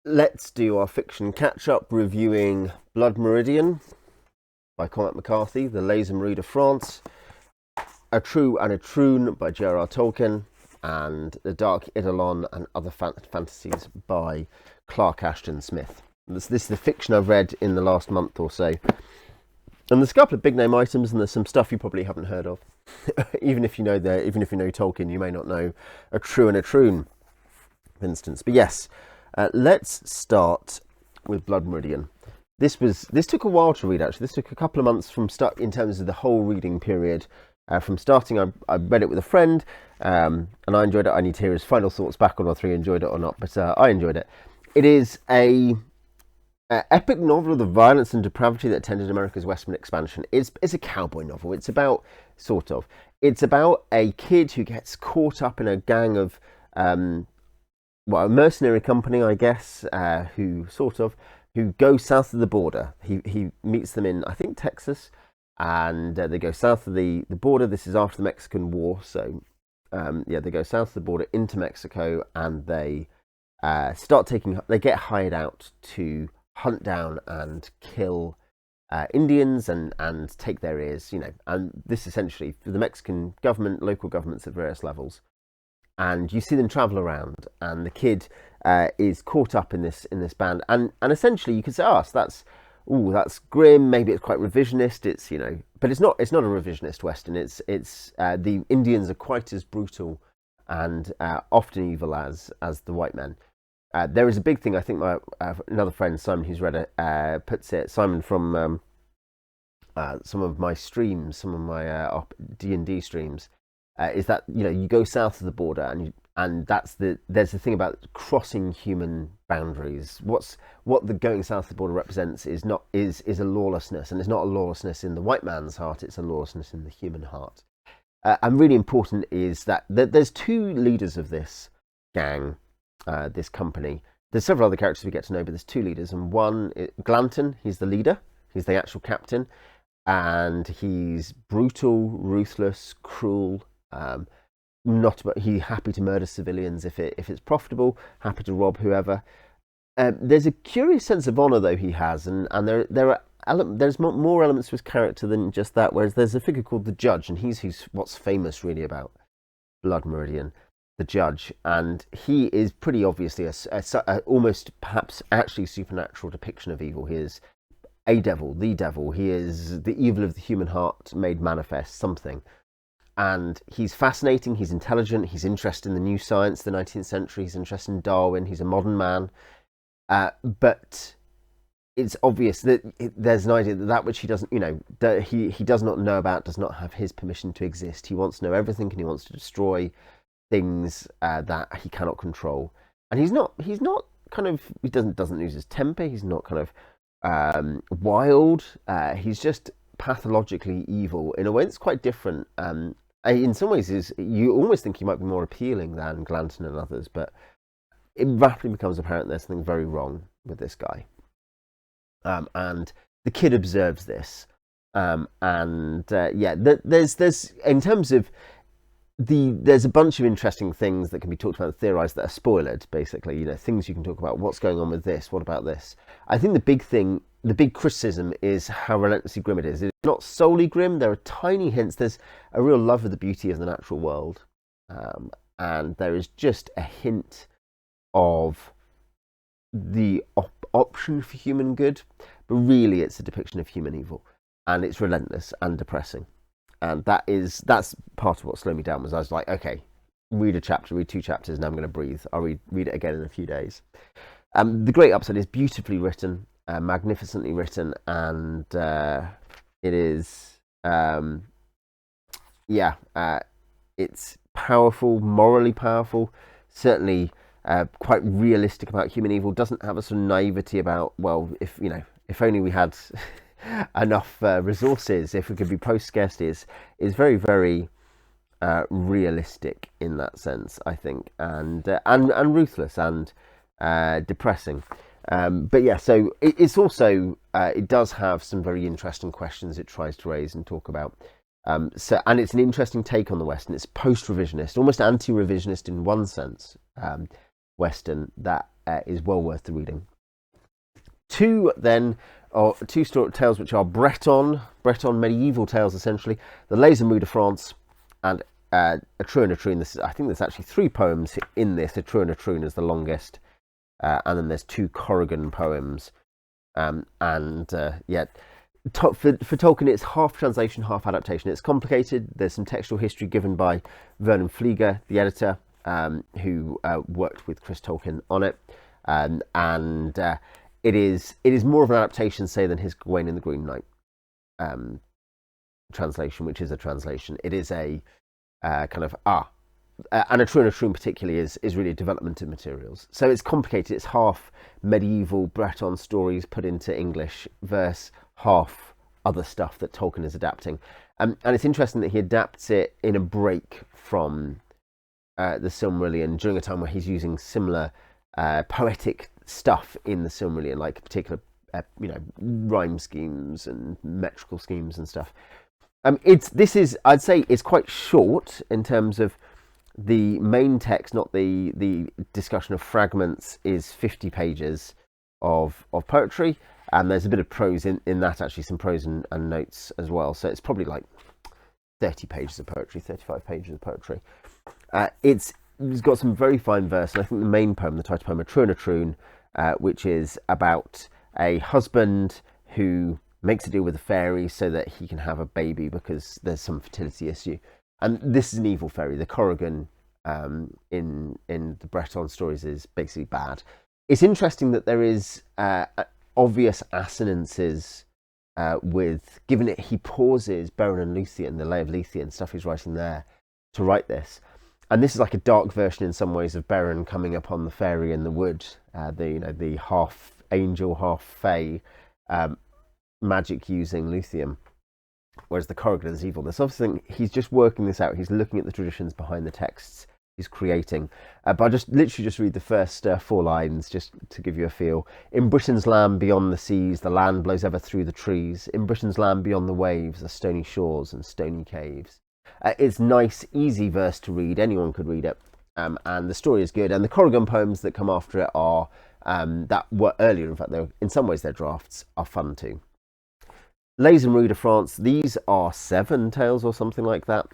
Let's do our fiction catch-up reviewing Blood Meridian by Cormac McCarthy, The Lais de France, Aotrou and Itroun by J.R.R. Tolkien, and The Dark Eidolon and Other Fantasies by Clark Ashton Smith. This is the fiction I've read in the last month or so. And there's a couple of big name items, and there's some stuff you probably haven't heard of. even if you know Tolkien, you may not know Aotrou and Itroun, for instance. But yes, let's start with Blood Meridian. This took a while to read, actually. This took a couple of months from start in terms of the whole reading period. From starting, I read it with a friend, and I enjoyed it. I need to hear his final thoughts back on whether he enjoyed it or not, but I enjoyed it. It is a epic novel of the violence and depravity that attended America's western expansion. It's a cowboy novel. It's about a kid who gets caught up in a gang of a mercenary company, I guess, who go south of the border. He meets them in, I think, Texas, and they go south of the border. This is after the Mexican War, so they go south of the border into Mexico, and they they get hired out to hunt down and kill Indians and take their ears, and this essentially for the Mexican government, local governments at various levels. And you see them travel around, and the kid is caught up in this band, and essentially you could say, that's grim. Maybe it's quite revisionist. But it's not a revisionist Western. It's the Indians are quite as brutal and often evil as the white men. There is a big thing. I think another friend, Simon, who's read it, puts it. Simon from some of my streams, some of my D&D streams. Is that you go south of the border and there's the thing about crossing human boundaries. What the going south of the border represents is a lawlessness, and it's not a lawlessness in the white man's heart. It's a lawlessness in the human heart. And really important is that there's two leaders of this gang, this company. There's several other characters we get to know, but there's two leaders, and one, Glanton, he's the leader. He's the actual captain, and he's brutal, ruthless, cruel. He's happy to murder civilians if it's profitable, happy to rob whoever. There's a curious sense of honour though he has, and there's more elements to his character than just that. Whereas there's a figure called the Judge, and he's what's famous really about Blood Meridian, the Judge, and he is pretty obviously a almost perhaps actually supernatural depiction of evil. He is a devil, the devil. He is the evil of the human heart made manifest, something. And he's fascinating, he's intelligent, he's interested in the new science, the 19th century, he's interested in Darwin, he's a modern man. But it's obvious that there's an idea that which he doesn't, that he does not know about, does not have his permission to exist. He wants to know everything, and he wants to destroy things that he cannot control. And he doesn't lose his temper, he's not kind of wild, he's just pathologically evil in a way that's quite different. In some ways, you almost think he might be more appealing than Glanton and others, but it rapidly becomes apparent there's something very wrong with this guy. And the kid observes this, there's in terms of there's a bunch of interesting things that can be talked about and theorized that are spoiled, basically. Things you can talk about. What's going on with this? What about this? I think the big criticism is how relentlessly grim it is. It's not solely grim. There are tiny hints. There's a real love of the beauty of the natural world. And there is just a hint of the option for human good. But really, it's a depiction of human evil. And it's relentless and depressing. And that's part of what slowed me down. Was I was like, okay, read two chapters, and I'm going to breathe. I'll read it again in a few days. The great upside is beautifully written, magnificently written, and it is, it's powerful, morally powerful, certainly quite realistic about human evil. Doesn't have a sort of naivety about, well, if only we had enough resources, if we could be post-scarcity, is very, very realistic in that sense, I think, and ruthless and depressing. But yeah, so it's also it does have some very interesting questions it tries to raise and talk about. And it's an interesting take on the Western. It's post-revisionist, almost anti-revisionist in one sense, Western, that is well worth the reading. Two story tales which are Breton medieval tales essentially. The Lais de France and Itroun. I think there's actually 3 poems in this. Itroun is the longest, and then there's 2 Corrigan poems. For Tolkien, it's half translation, half adaptation. It's complicated. There's some textual history given by Vernon Flieger, the editor, who worked with Chris Tolkien on it, it is more of an adaptation, say, than his Gawain and the Green Knight translation, which is a translation. It is a and Itroun particularly is really a development of materials. So it's complicated. It's half medieval Breton stories put into English versus half other stuff that Tolkien is adapting. And it's interesting that he adapts it in a break from the Silmarillion during a time where he's using similar poetic stuff in the Silmarillion, like particular rhyme schemes and metrical schemes and stuff. I'd say it's quite short in terms of the main text, not the discussion of fragments, is 50 pages of poetry, and there's a bit of prose in that, actually, some prose and notes as well. So it's probably like 30 pages of poetry, 35 pages of poetry. It's got some very fine verse, and I think the main poem, the title poem, Itroun, which is about a husband who makes a deal with a fairy so that he can have a baby because there's some fertility issue. And this is an evil fairy. The Corrigan in the Breton stories is basically bad. It's interesting that there is obvious assonances with, given it, he pauses Beren and Luthien, the Lay of Luthien, stuff he's writing there, to write this. And this is like a dark version in some ways of Beren coming upon the fairy in the wood, the half angel, half fae, magic using Luthien, whereas the Corrigan is evil. There's something, he's just working this out. He's looking at the traditions behind the texts he's creating. But I'll literally read the first 4 lines just to give you a feel. In Britain's land beyond the seas, the land blows ever through the trees. In Britain's land beyond the waves, the stony shores and stony caves. It's nice, easy verse to read. Anyone could read it. And the story is good. And the Corrigan poems that come after it are, that were earlier, in fact, in some ways their drafts are fun too. Lais de France, these are 7 tales or something like that.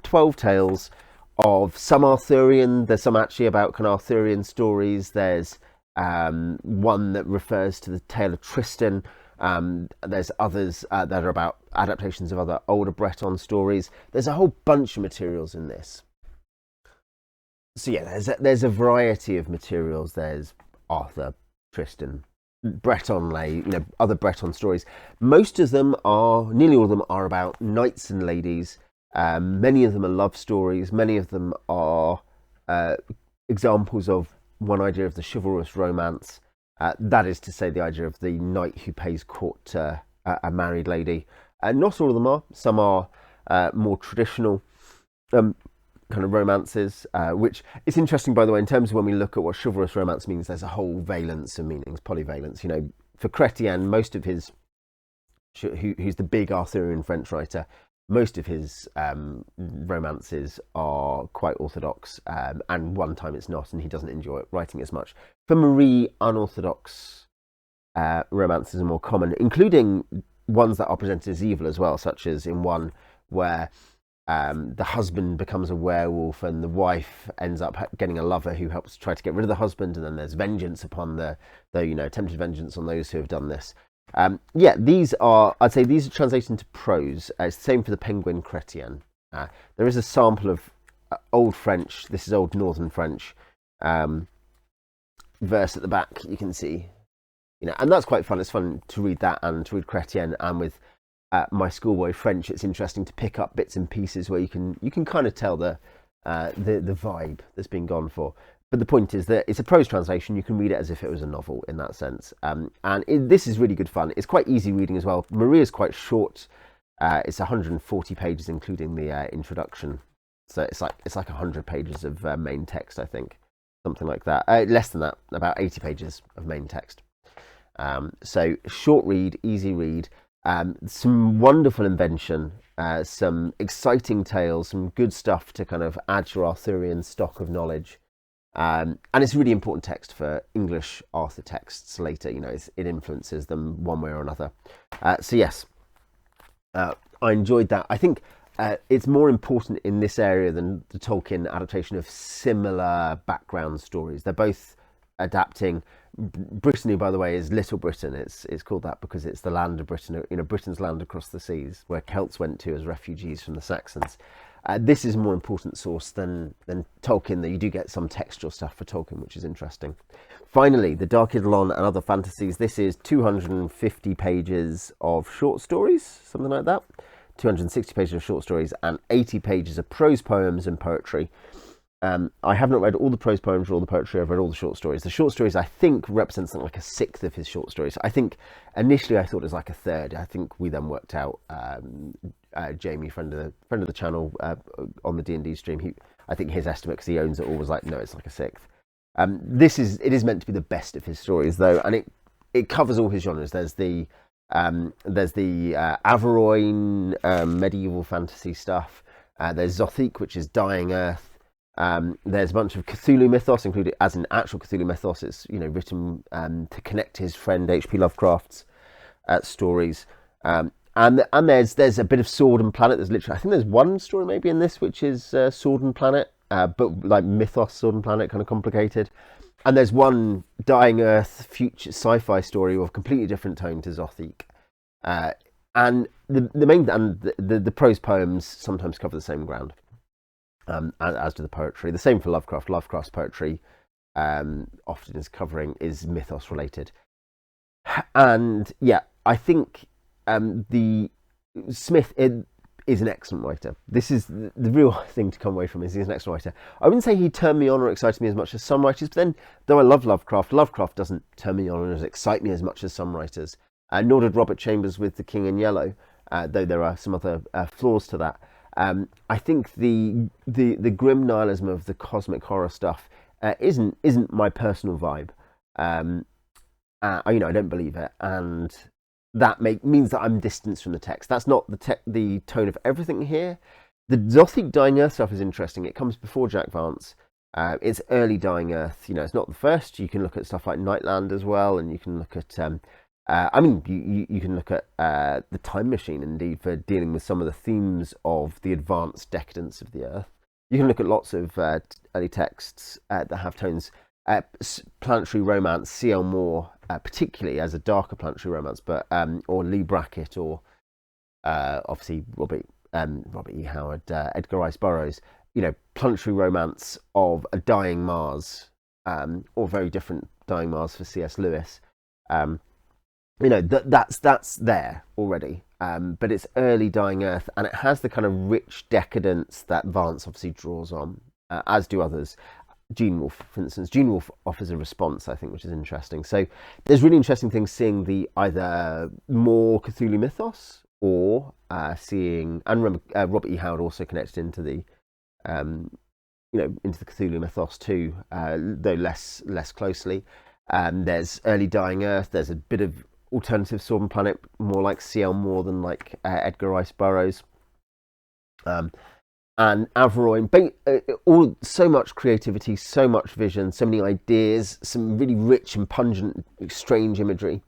12 tales of some Arthurian. There's some actually about kind of Arthurian stories. There's one that refers to the tale of Tristan. There's others that are about adaptations of other older Breton stories. There's a whole bunch of materials in this. So yeah, there's a variety of materials. There's Arthur, Tristan, Breton lay, other Breton stories. Most of them nearly all of them are about knights and ladies. Many of them are love stories. Many of them are examples of one idea of the chivalrous romance. That is to say, the idea of the knight who pays court to a married lady. Not all of them are. Some are more traditional kind of romances, which is interesting, by the way, in terms of when we look at what chivalrous romance means. There's a whole valence of meanings, polyvalence. For Chrétien, most of his, who's the big Arthurian French writer, most of his romances are quite orthodox, and one time it's not, and he doesn't enjoy writing as much. For Marie, unorthodox romances are more common, including ones that are presented as evil as well, such as in one where the husband becomes a werewolf and the wife ends up getting a lover who helps try to get rid of the husband, and then there's vengeance upon the attempted vengeance on those who have done this. These are translated into prose. It's the same for the Penguin Chrétien. There is a sample of Old French. This is Old Northern French verse at the back. You can see, and that's quite fun. It's fun to read that and to read Chrétien, and with my schoolboy French, it's interesting to pick up bits and pieces where you can kind of tell the vibe that's been gone for. But the point is that it's a prose translation. You can read it as if it was a novel in that sense. This is really good fun. It's quite easy reading as well. Maria is quite short. It's 140 pages, including the introduction. So it's like 100 pages of main text, I think. Something like that. Less than that, about 80 pages of main text. So short read, easy read. Some wonderful invention. Some exciting tales. Some good stuff to kind of add to your Arthurian stock of knowledge. And it's a really important text for English Arthur texts later. It influences them one way or another. So yes, I enjoyed that. I think it's more important in this area than the Tolkien adaptation of similar background stories. They're both adapting. Brittany, by the way, is Little Britain. It's called that because it's the land of Britain, Britain's land across the seas, where Celts went to as refugees from the Saxons. This is a more important source than Tolkien, though you do get some textual stuff for Tolkien, which is interesting. Finally, The Dark Eidolon and Other Fantasies. This is 250 pages of short stories, something like that. 260 pages of short stories and 80 pages of prose poems and poetry. I have not read all the prose poems or all the poetry. I've read all the short stories. The short stories, I think, represent something like a sixth of his short stories. I think initially I thought it was like a third. I think we then worked out. Jamie, friend of the channel, on the D&D stream, I think his estimate, because he owns it all, was like, no, it's like a sixth. It is meant to be the best of his stories, though, and it covers all his genres. There's the Averoin medieval fantasy stuff. There's Zothique, which is Dying Earth. There's a bunch of Cthulhu mythos, included as an actual Cthulhu mythos. It's written to connect his friend H.P. Lovecraft's stories. And there's a bit of Sword and Planet. There's literally, I think there's one story maybe in this which is Sword and Planet, but like mythos, Sword and Planet, kind of complicated. And there's one Dying Earth future sci-fi story of completely different tone to Zothique. And the prose poems sometimes cover the same ground, as do the poetry. The same for Lovecraft. Lovecraft's poetry often is mythos related. And yeah, I think the Smith is an excellent writer. This is the real thing to come away from. He's an excellent writer. I wouldn't say he turned me on or excited me as much as some writers, but then, though I love Lovecraft doesn't turn me on or excite me as much as some writers. Nor did Robert Chambers with The King in Yellow, though there are some other flaws to that. I think the grim nihilism of the cosmic horror stuff isn't my personal vibe. I don't believe it, and that means that I'm distanced from the text. That's not the tone of everything here. The Zothique Dying Earth stuff is interesting. It comes before Jack Vance. It's early Dying Earth. It's not the first. You can look at stuff like Nightland as well, and you can look at you can look at The Time Machine, indeed, for dealing with some of the themes of the advanced decadence of the Earth. You can look at lots of early texts that have tones. Planetary Romance, C.L. Moore, particularly as a darker planetary romance, but or Lee Brackett, or obviously Robert E. Howard, Edgar Rice Burroughs. Planetary romance of a dying Mars, or very different dying Mars for C.S. Lewis. That's there already, but it's early Dying Earth, and it has the kind of rich decadence that Vance obviously draws on, as do others. Gene Wolfe, for instance. Gene Wolfe offers a response, I think, which is interesting. So there's really interesting things seeing the either more Cthulhu mythos, or seeing, and remember, Robert E. Howard also connected into the into the Cthulhu mythos too, though less closely. There's early Dying Earth. There's a bit of alternative Sword and Planet, more like C.L. Moore than like Edgar Rice Burroughs. And Averoin, all so much creativity, so much vision, so many ideas, some really rich and pungent, strange imagery.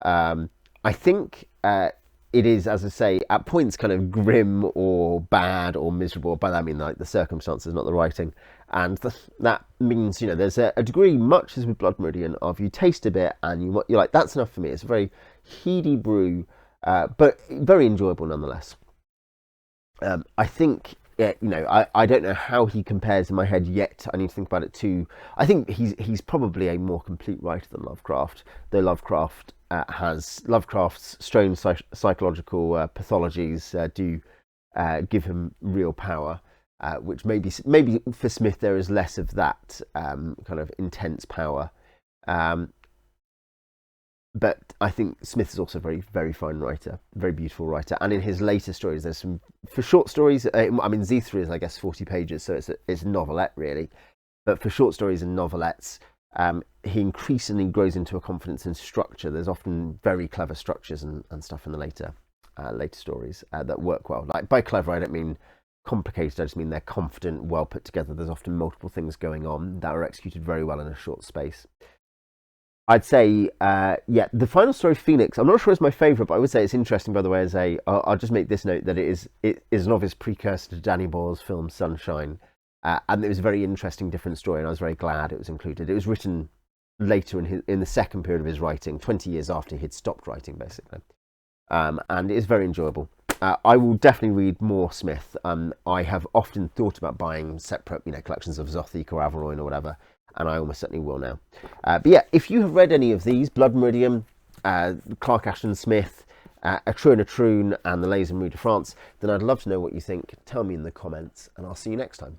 I think it is, as I say, at points kind of grim or bad or miserable. By that I mean like the circumstances, not the writing. And that means, there's a degree, much as with Blood Meridian, of you taste a bit and you're like, that's enough for me. It's a very heady brew, but very enjoyable nonetheless. I think, I don't know how he compares in my head yet. I need to think about it too. I think he's probably a more complete writer than Lovecraft, though Lovecraft has Lovecraft's strange psychological pathologies do give him real power, which maybe for Smith there is less of that kind of intense power. But I think Smith is also a very, very fine writer, very beautiful writer. And in his later stories, there's some, for short stories, Z3 is, I guess, 40 pages, so it's a novelette, really. But for short stories and novelettes, he increasingly grows into a confidence in structure. There's often very clever structures and stuff in the later stories that work well. Like, by clever, I don't mean complicated, I just mean they're confident, well put together. There's often multiple things going on that are executed very well in a short space. I'd say, yeah, the final story, Phoenix. I'm not sure it's my favourite, but I would say it's interesting. By the way, I'll just make this note that it is an obvious precursor to Danny Boyle's film Sunshine, and it was a very interesting, different story, and I was very glad it was included. It was written later in the second period of his writing, 20 years after he'd stopped writing, basically, and it is very enjoyable. I will definitely read more Smith. I have often thought about buying separate, collections of Zothique or Avalroy or whatever. And I almost certainly will now. But yeah, if you have read any of these, Blood Meridian, Clark Ashton Smith, Itroun, and the Lais and Rue de France, then I'd love to know what you think. Tell me in the comments, and I'll see you next time.